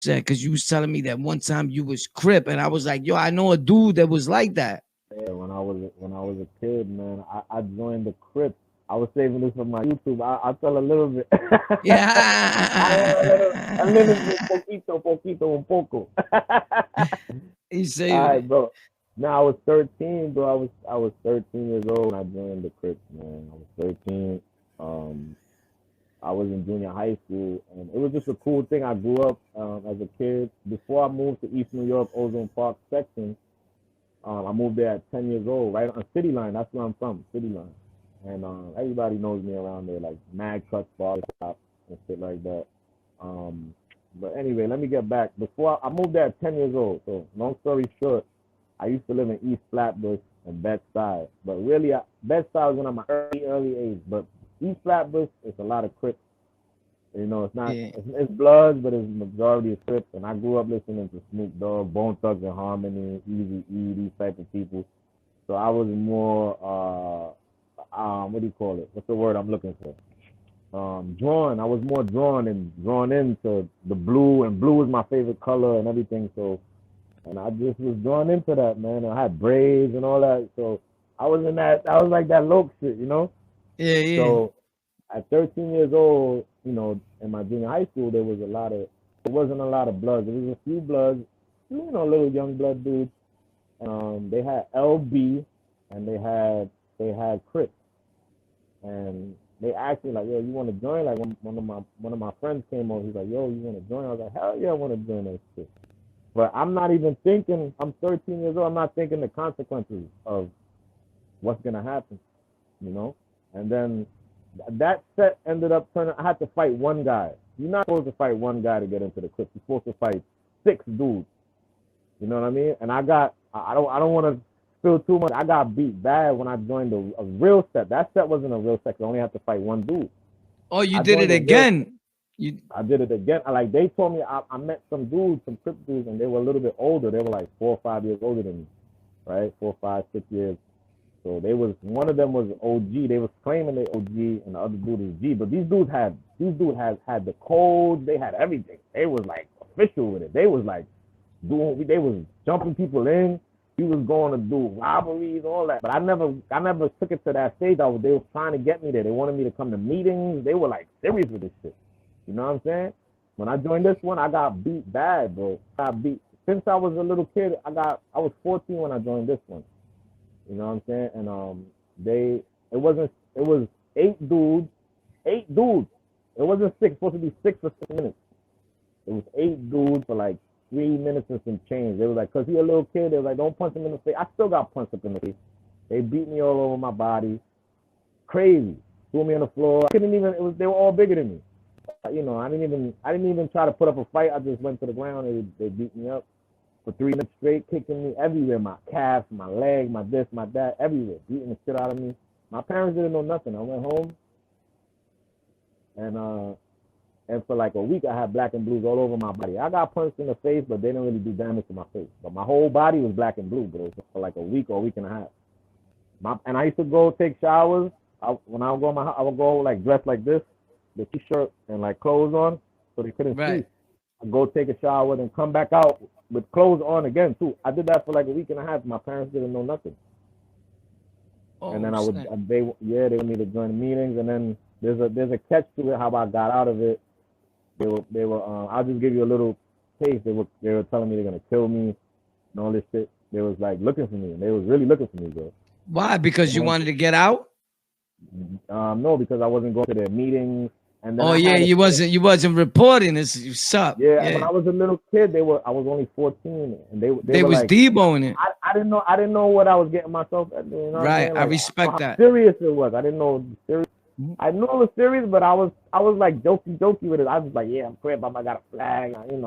said, because you was telling me that one time you was Crip, and I was like, yo, I know a dude that was like that. Yeah, when I was a kid, man, I joined the Crips. I was saving this for my YouTube. I'll tell a little bit. A little bit, Yeah. poquito, un poco. He All saved right, it. bro. Now I was 13, bro. I was 13 years old when I joined the Crips, man. I was 13. Um, I was in junior high school, and it was just a cool thing. I grew up as a kid. Before I moved to East New York, Ozone Park section, I moved there at 10 years old, right on City Line. That's where I'm from, City Line. And everybody knows me around there, like Mag Cuts, Bar Shop, and shit like that. Um, but anyway, let me get back. Before I moved there at 10 years old. So long story short, I used to live in East Flatbush and Bed-Stuy. But really, Bed-Stuy was one of my early age. But East Flatbush, it's a lot of Crips. You know, it's not Yeah. it's Bloods, but it's majority of Crips. And I grew up listening to Snoop Dogg, Bone Thugs and Harmony, Easy E, these type of people. So I was more what do you call it? What's the word I'm looking for? Drawn. I was more drawn into the blue, and blue is my favorite color and everything. So, and I just was drawn into that, man. I had braids and all that. So I was in that. I was like that loc shit, you know. Yeah, yeah. So at 13 years old, you know, in my junior high school, there was a lot of. There wasn't a lot of bloods. There was a few bloods, you know, little young blood dudes. They had LB, and they had Crips, and they asked me like, "Yo, you want to join?" Like one of my friends came over. He's like, "Yo, you want to join?" I was like, "Hell yeah, I want to join that shit." But I'm not even thinking. I'm 13 years old. I'm not thinking the consequences of what's gonna happen, you know. And then that set ended up turning. I had to fight one guy. You're not supposed to fight one guy to get into the Crips. You're supposed to fight six dudes. You know what I mean? And I don't want to spill too much. I got beat bad when I joined a real set. That set wasn't a real set. I only have to fight one dude. Oh, you I did it joined a real. again. You I did it again. Like they told me, I met some dudes, some Crip dudes, and they were a little bit older. They were like 4 or 5 years older than me, right? 4, 5, 6 years. So they was one of them was OG. They was claiming they OG, and the other dude is G. But these dudes had the codes. They had everything. They was like official with it. They was like they was jumping people in. He was going to do robberies, all that. But I never took it to that stage. They were trying to get me there. They wanted me to come to meetings. They were like serious with this shit. You know what I'm saying? When I joined this one, I got beat bad, bro. I got beat since I was a little kid. I was 14 when I joined this one. You know what I'm saying? And it was eight dudes. It wasn't six. It's supposed to be 6 or 7 minutes. It was eight dudes for like 3 minutes and some change. They was like, cause he a little kid. They was like, don't punch him in the face. I still got punched up in the face. They beat me all over my body. Crazy. Threw me on the floor. I couldn't even. They were all bigger than me. You know, I didn't even try to put up a fight. I just went to the ground. They beat me up for 3 minutes straight, kicking me everywhere. My calf, my leg, my this, my that, everywhere. Beating the shit out of me. My parents didn't know nothing. I went home and for like a week, I had black and blues all over my body. I got punched in the face, but they didn't really do damage to my face. But my whole body was black and blue, but it was for like a week or a week and a half. And I used to go take showers. When I would go in my house, I would go like dressed like this, the t-shirt and like clothes on, so they couldn't see. right. I'd go take a shower, then come back out with clothes on again too. I did that for like a week and a half. My parents didn't know nothing. And Oh then snap. they would need to join the meetings, and then there's a catch to it. How I got out of it. They were. I'll just give you a little taste. They were telling me they're gonna kill me and all this shit. They was like looking for me, and they was really looking for me, bro. Why? Because you And wanted to get out? no, because I wasn't going to their meetings, and then Oh I yeah, had a you wasn't reporting this. You suck. yeah. When Yeah. I was a little kid, I was only 14, and they They were was like, deboning it. I didn't know what I was getting myself at. You know what I'm Right. saying? I Like I didn't know respect how that. serious it was. I didn't know serious. Mhm. I knew it was serious, but I was like jokey with it. I was like, yeah, I'm crip. I got a flag. You know,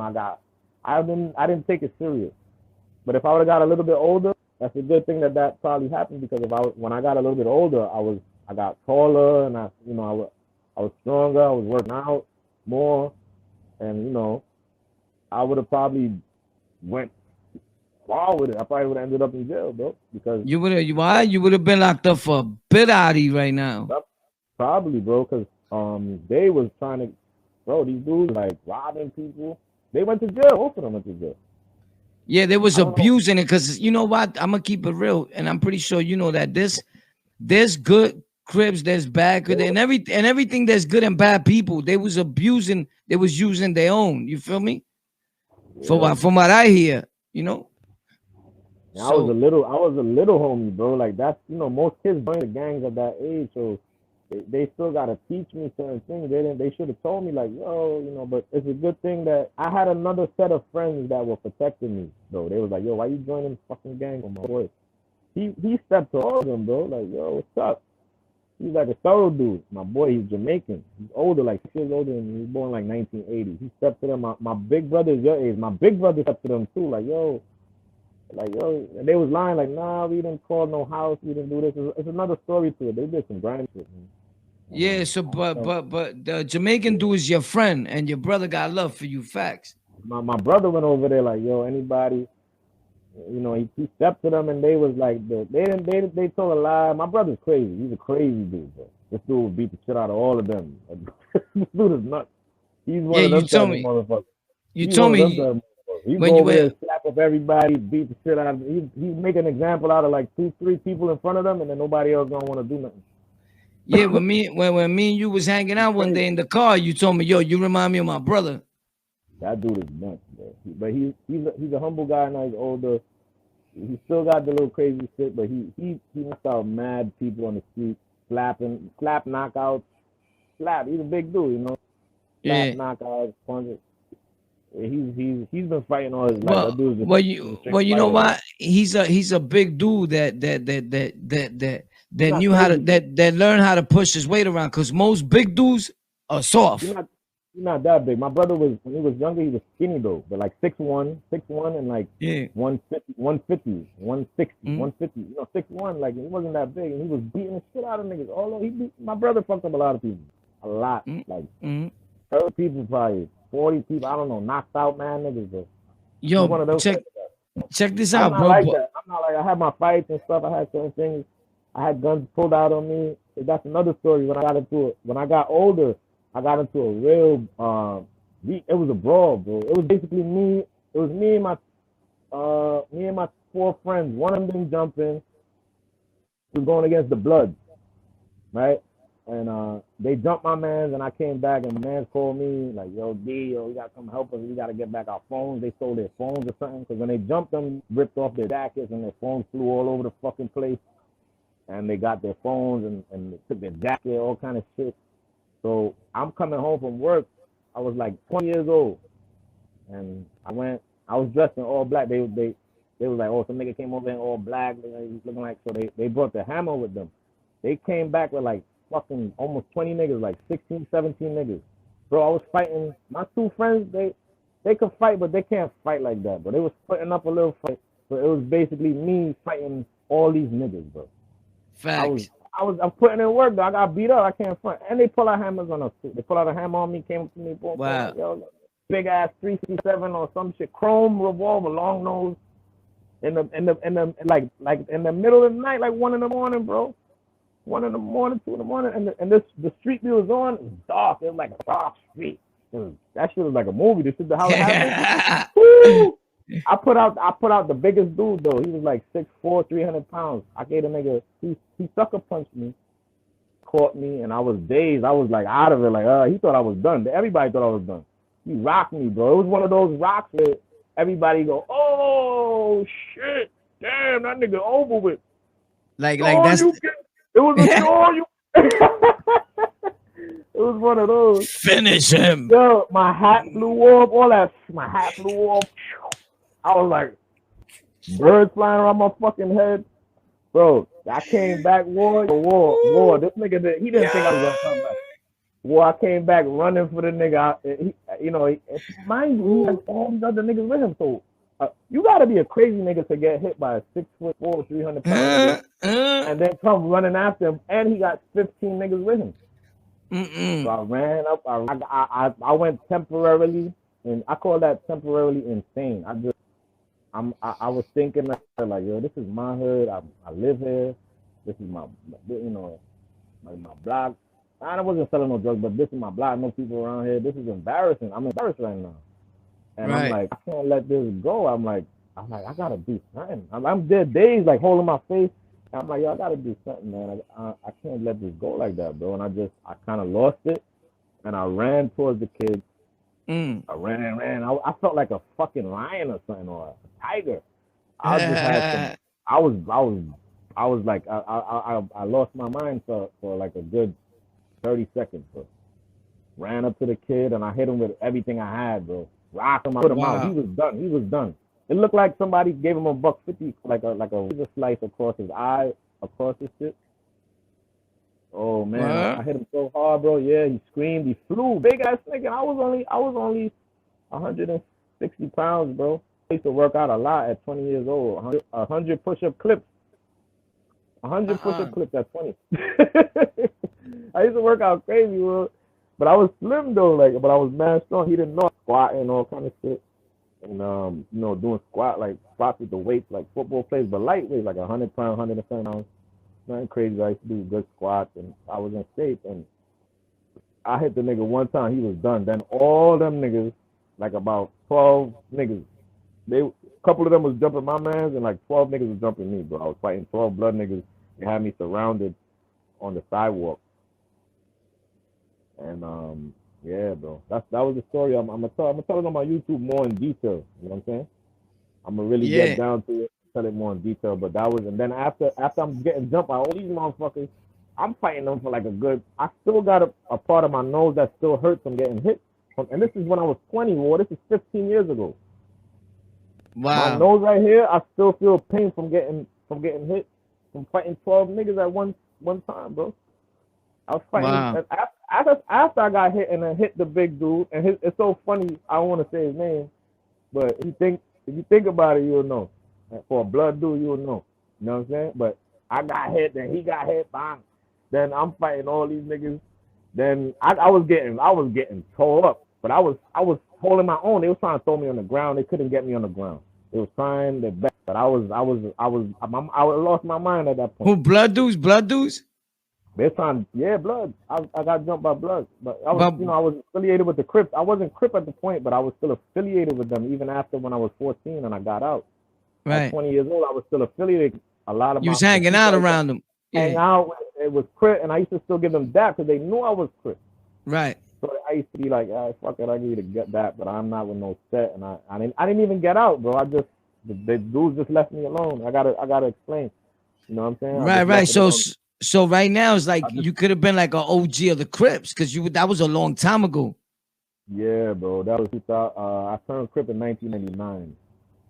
I didn't take it serious. But if I would have got a little bit older, that's a good thing that probably happened, because when I got a little bit older, I got taller, and I was stronger. I was working out more, and I would have probably went far with it. I probably would have ended up in jail, bro, because You would have. Why? You would have been locked up for a bit outy right now. probably, bro, because they was trying to, bro, these dudes like robbing people. They went to jail. Both of them went to jail. Yeah, they was I don't know. abusing it because you know what? I'm gonna keep it real, and I'm pretty sure you know that there's good Crips, there's bad Crips, and everything there's good and bad people. They was abusing, they was using their own. You feel me? Yeah. From what I hear, you know. And I was So a little homie, bro. Like that's, most kids join the gangs at that age, so they still gotta teach me certain things. They should have told me like, yo, but it's a good thing that I had another set of friends that were protecting me, though. They was like, yo, why you joining fucking gang with my boy? He stepped to all of them, bro. Like, yo, what's up? He's like a thorough dude. My boy, he's Jamaican. He's older, like 6 years older than me. He was born like 1980. He stepped to them. My big brother is your age. My big brother stepped to them too. Like, yo, and they was lying like, nah, we didn't call no house, we didn't do this. It's another story to it. They did some grimy shit. yeah, so but the Jamaican dude is your friend, and your brother got love for you. Facts. My brother went over there like, yo, anybody, he stepped to them and they was like, they told a lie. My brother's crazy. He's a crazy dude, bro. This dude would beat the shit out of all of them. This dude is nuts. He's one Yeah, of you them type told of me. motherfuckers. You He's told one of them me type of motherfuckers. He when go you over there were. and slap up everybody, beat the shit out of them. He make an example out of like 2-3 people in front of them, and then nobody else gonna want to do nothing. Yeah, when me and you was hanging out one day in the car, you told me, yo, you remind me of my brother. That dude is nuts, bro. But he's a humble guy now. He's older. He still got the little crazy shit, but he knocked out mad people on the street, slap knockouts, slap. He's a big dude, slap Yeah. knockouts, punches. He's been fighting all his life. That dude's just a straight You know fighter. what? He's a big dude He's that not knew how to crazy. that learned how to push his weight around. Cause most big dudes are He's soft. not he's not that big. My brother was when he was younger. He was skinny though, but like 6'1", and like Yeah. 150, 160, Mm-hmm. 150. 6'1". Like he wasn't that big, and he was beating the shit out of niggas. Although my brother fucked up a lot of people, a lot, like Mm-hmm. 30 people, probably 40 people. I don't know, knocked out man niggas. But he's Yo, one of those. check this I'm out, not bro. like that. I'm not like I had my fights and stuff. I had certain things. I had guns pulled out on me. That's another story. When I got older, I got into a real. It was a brawl, bro. It was basically me. It was me and my 4 friends. One of them jumping. We was going against the Bloods, right? And they jumped my mans, and I came back, and my mans called me like, "Yo, D, we gotta come help us. We gotta get back our phones." They stole their phones or something, because when they jumped them, ripped off their jackets, and their phones flew all over the fucking place. And they got their phones and they took their jacket, all kind of shit. So I'm coming home from work. I was like 20 years old, and I was dressed in all black. They was like, oh, some nigga came over in all black, looking like. So they brought the hammer with them. They came back with like fucking almost 20 niggas, like 16, 17 niggas. Bro, I was fighting my 2 friends. They could fight, but they can't fight like that. But they was putting up a little fight. So it was basically me fighting all these niggas, bro. Facts. I'm putting in work though. I got beat up. I can't front. And they pull out hammers on us. They pull out a hammer on me, came up to me, boom, Wow. like, yo, big ass 357 or some shit, chrome revolver, long nose, in the like in the middle of the night, like 1 in the morning, bro. 1 in the morning, 2 in the morning, and the street we was on was dark. It was like a dark street. That shit was like a movie. This is how it happened. Woo! I put out the biggest dude though. He was like 6'4", 300 pounds. I gave a nigga. He sucker punched me, caught me, and I was dazed. I was like out of it. Like he thought I was done. Everybody thought I was done. He rocked me, bro. It was one of those rocks that everybody go, oh shit, damn, that nigga over with. Like that's. It was a sure you. It was one of those. Finish him. Yo, my hat flew off. My hat flew off. I was like, birds flying around my fucking head. Bro, I came back, war. This nigga, he didn't think I was gonna come back. War, I came back running for the nigga. Mind you, he has all these other niggas with him. So you gotta be a crazy nigga to get hit by a 6'4", 300 pound and then come running after him. And he got 15 niggas with him. So I ran up. I went temporarily, and I call that temporarily insane. I was thinking like, yo, this is my hood. I live here. This is my block. I wasn't selling no drugs, but this is my block. No people around here. This is embarrassing. I'm embarrassed right now. And I'm Right. like, I can't let this go. I'm like, I gotta do something. I'm there days like holding my face. I'm like, yo, I gotta do something, man. I can't let this go like that, bro. And I kind of lost it, and I ran towards the kids. Mm. I ran. I felt like a fucking lion or something, or a tiger. I just had some. I was, I was, I was like, I lost my mind for like a good 30 seconds, bro. Ran up to the kid and I hit him with everything I had, bro. Rock him, put him out. He Wow. was done. He was done. It looked like somebody gave him a $1.50, like a razor slice across his eye, across his shit. Oh man, I What? hit him so hard, bro. Yeah, he screamed. He flew, big ass nigga. I was only 160 pounds, bro. I used to work out a lot at 20 years old. 100 push-up clips. 100 push-up clips at 20. I used to work out crazy, bro. But I was slim though, like, but I was mad strong. He didn't know squatting and all kind of shit, and doing squats with the weights like football players, but lightweight, like 100 pounds, 110 pounds. Nothing crazy. I used to do good squats, and I was in shape. And I hit the nigga one time, he was done. Then all them niggas, like about 12 niggas, a couple of them was jumping my mans, and like 12 niggas was jumping me, bro. I was fighting 12 blood niggas. They had me surrounded on the sidewalk. And yeah, bro. That was the story. I'm gonna tell it on my YouTube more in detail. You know what I'm saying? I'm gonna really get Yeah. down to it, tell it more in detail. But that was, and then after I'm getting jumped by all these motherfuckers, I'm fighting them for like a good. I still got a part of my nose that still hurts from getting hit. And this is when I was 20, war. This is 15 years ago. My Wow. nose right here, I still feel pain from getting hit, from fighting 12 niggas at one time, bro. I was fighting Wow. after I got hit and then hit the big dude. And it's so funny. I don't want to say his name, but if you think about it, you'll know. For a blood dude, you'll know. You know what I'm saying? But I got hit, then he got hit, bang. Then I'm fighting all these niggas. Then I was getting tore up, but I was holding my own. They was trying to throw me on the ground. They couldn't get me on the ground. They was trying their best, but I lost my mind at that point. Who blood dudes? Blood dudes? This time, yeah, blood. I got jumped by blood, but But I was affiliated with the Crips. I wasn't Crip at the point, but I was still affiliated with them even after when I was 14 and I got out. At right. 20 years old, I was still affiliated. A lot of You was the hanging people out I used to around them. hang Yeah. out with, it was Crip, and I used to still give them that because they knew I was Crip. Right. So I used to be like, fuck it, I need to get that, but I'm not with no set, and I didn't even get out, bro. The dudes just left me alone. I gotta explain. You know what I'm saying? I Right. just Right. left it alone. So right now it's like I just you could have been like an OG of the Crips because that was a long time ago. Yeah, bro. That was 2000. I turned Crip in 1999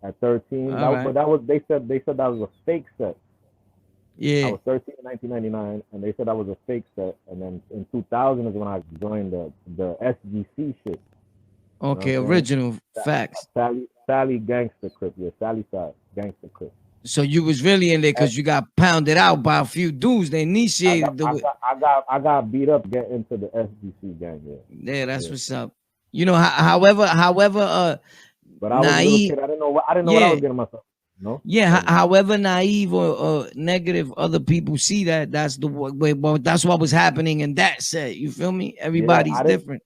at 13. All But right. that was they said that was a fake set. I Yeah. was 13 in 1999, and they said that was a fake set. And then in 2000 is when I joined the SGC shit. You know Okay. what I'm saying? Original facts. Sally Gangster Crip. Yeah, Sally Side Gangster Crip. So you was really in there And because you got pounded out by a few dudes. They I got initiated I the. got I got I got beat up getting into the SGC gang. Yeah, Yeah, that's yeah. what's up. You know, however, But I was a little naive. kid. I didn't know what I Yeah, was getting myself. You know. yeah. And However naive or negative other people see that, that's the way. Well, that's what was happening in that set. You feel me? yeah, Everybody's I didn't. different.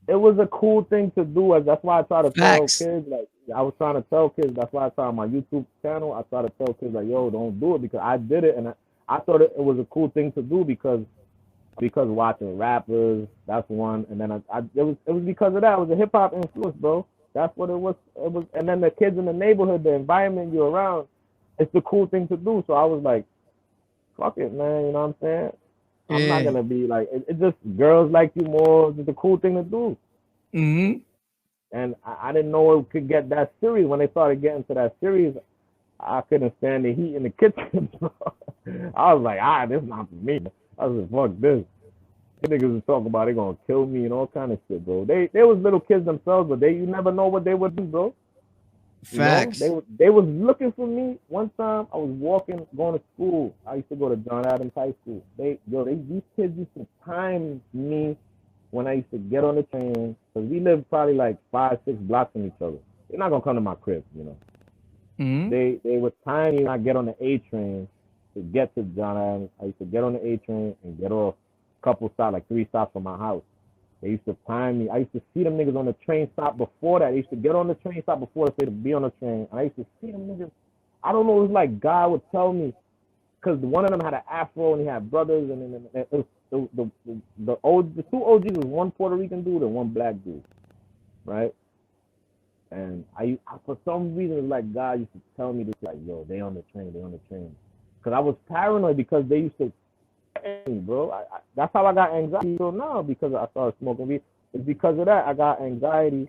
It was a cool thing to do. That's why I try to tell Facts. kids. Like I was trying to tell kids. That's why I try on my YouTube channel. I try to tell kids like, yo, don't do it because I did it, and I thought it was a cool thing to do because watching rappers. That's one, and then it was because of that. It was a hip hop influence, bro. That's what it was. It was, and then the kids in the neighborhood, the environment you're around, it's the cool thing to do. So I was like, fuck it, man. You know what I'm saying? I'm not Yeah. gonna be like it's just girls like you more. It's just a cool thing to do. Mm-hmm. And I didn't know it could get that serious. When they started getting to that serious, I couldn't stand the heat in the kitchen. I was like, this is not for me. I was like, fuck this. The niggas was talking about they gonna kill me and all kind of shit, bro. They was little kids themselves, but you never know what they would do, bro. You know, Facts. they was looking for me. One time I was walking, going to school. I used to go to John Adams High School. These kids used to time me when I used to get on the train because we lived probably like 5-6 blocks from each other. They're not gonna come to my crib, you know. Mm-hmm. They would time me when I get on the A train to get to John Adams. I used to get on the A train and get off a couple stops, like 3 stops from my house. They used to find me. I used to see them niggas on the train stop before that. They used to get on the train stop before they to be on the train. And I used to see them niggas. I don't know. It was like God would tell me, because one of them had an afro and he had brothers, and then it was, the two OGs was one Puerto Rican dude and one black dude, right? And I for some reason, it was like God used to tell me this, like, yo, they on the train, they on the train. Because I was paranoid because they used to, bro. That's how I got anxiety till now, because I started smoking weed. It's because of that I got anxiety.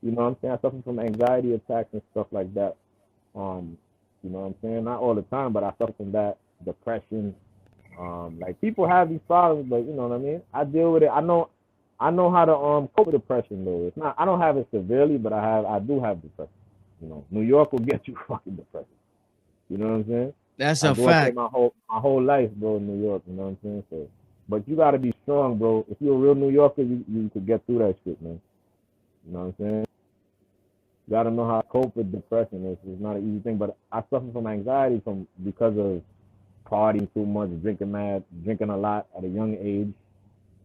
You know what I'm saying? I suffer from anxiety attacks and stuff like that. You know what I'm saying? Not all the time, but I suffer from that, depression. Like, people have these problems, but you know what I mean? I deal with it. I know how to cope with depression though. It's not, I don't have it severely, but I do have depression. You know, New York will get you fucking depressed. You know what I'm saying? That's I a grew up fact. my whole life, bro, in New York. You know what I'm saying? So, but you gotta be strong, bro. If you're a real New Yorker, you could get through that shit, man. You know what I'm saying? You gotta know how to cope with depression. It's not an easy thing, but I suffer from anxiety because of partying too much, drinking a lot at a young age,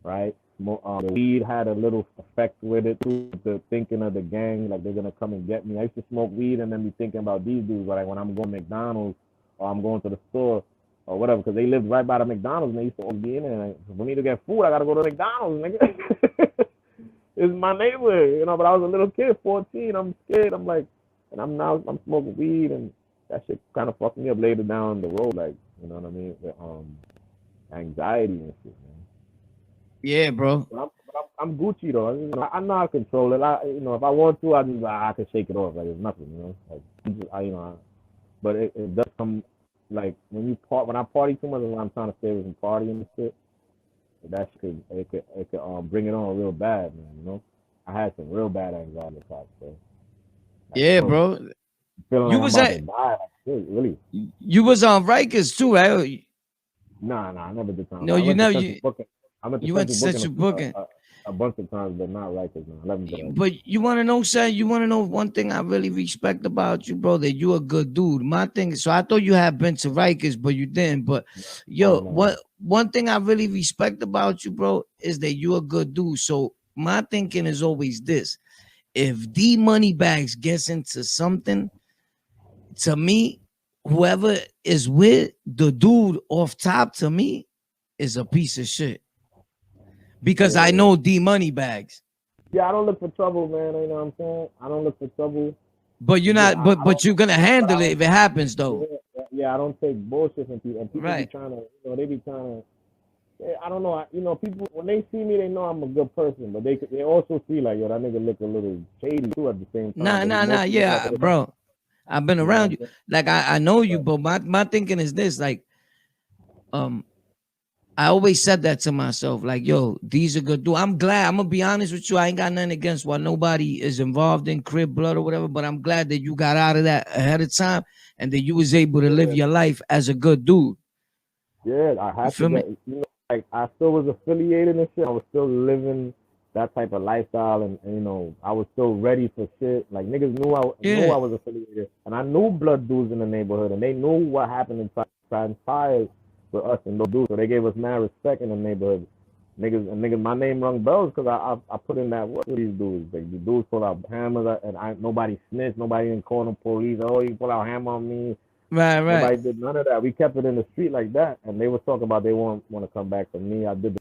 right? The weed had a little effect with it too. The thinking of the gang, like they're gonna come and get me. I used to smoke weed and then be thinking about these dudes, like when I'm going to McDonald's or I'm going to the store or whatever, because they lived right by the McDonald's and they used to always be in there. Like, for me to get food, I gotta go to McDonald's, nigga. It's my neighborhood, you know. But I was a little kid, 14. I'm scared. I'm like, and I'm smoking weed, and that shit kind of fucked me up later down the road, like, you know what I mean? With, anxiety and shit, man. Yeah, bro. But I'm Gucci though. I know how to control it. If I want to, I can shake it off like it's nothing, you know. Like, but it does come, like when I party too much, when I'm trying to stay with some partying and shit. That shit could bring it on real bad, man. You know, I had some real bad anxiety attacks, so like, Yeah, bro. feeling You like I'm was about to at die. Like, really? you was on Rikers too, right? Nah, I never did time. No, I you went to know Central Booking. I went to you went to Central Booking Central Booking. a bunch of times, but not Rikers. No, I haven't been Rikers. But you want to know, Seth? You want to know one thing I really respect about you, bro? That you a good dude. My thing. So I thought you had been to Rikers, but you didn't. But yo, No. one thing I really respect about you, bro, is that you a good dude. So my thinking is always this: if Dmoneybags gets into something, to me, whoever is with the dude off top, to me, is a piece of shit. Because I Yeah. know Dmoneybags. Yeah, I don't look for trouble, man. You know what I'm saying? I don't look for trouble. But you're It's just, not, but you're gonna but I handle it don't. if it happens though. Yeah, I don't take bullshit from people. And people be Right. trying to, they be trying to. I don't know. People when they see me, they know I'm a good person, but they also see like, yo, that nigga look a little shady too at the same time. But he Nah. mostly look like Yeah, a, bro. I've been you know what around I'm you. saying? Like I know you, But but my thinking is this, like, um, I always said that to myself, like, yo, these are good dudes. I'm glad. I'm gonna be honest with you. I ain't got nothing against what nobody is involved in crib blood or whatever, but I'm glad that you got out of that ahead of time and that you was able to live yeah, your life as a good dude. I You had to feel me? get, like I still was affiliated and shit. I was still living that type of lifestyle, and I was still ready for shit. Like niggas knew Yeah. I was affiliated, and I knew blood dudes in the neighborhood, and they knew what happened and transpired with us and those dudes. So they gave us mad respect in the neighborhood. Niggas, my name rung bells because I put in that work with these dudes. Like the dudes pull out hammers, and nobody snitched. Nobody didn't call the police. Oh, you pull out hammer on me. Right. Nobody did none of that. We kept it in the street like that, and they was talking about they want to come back to me. I did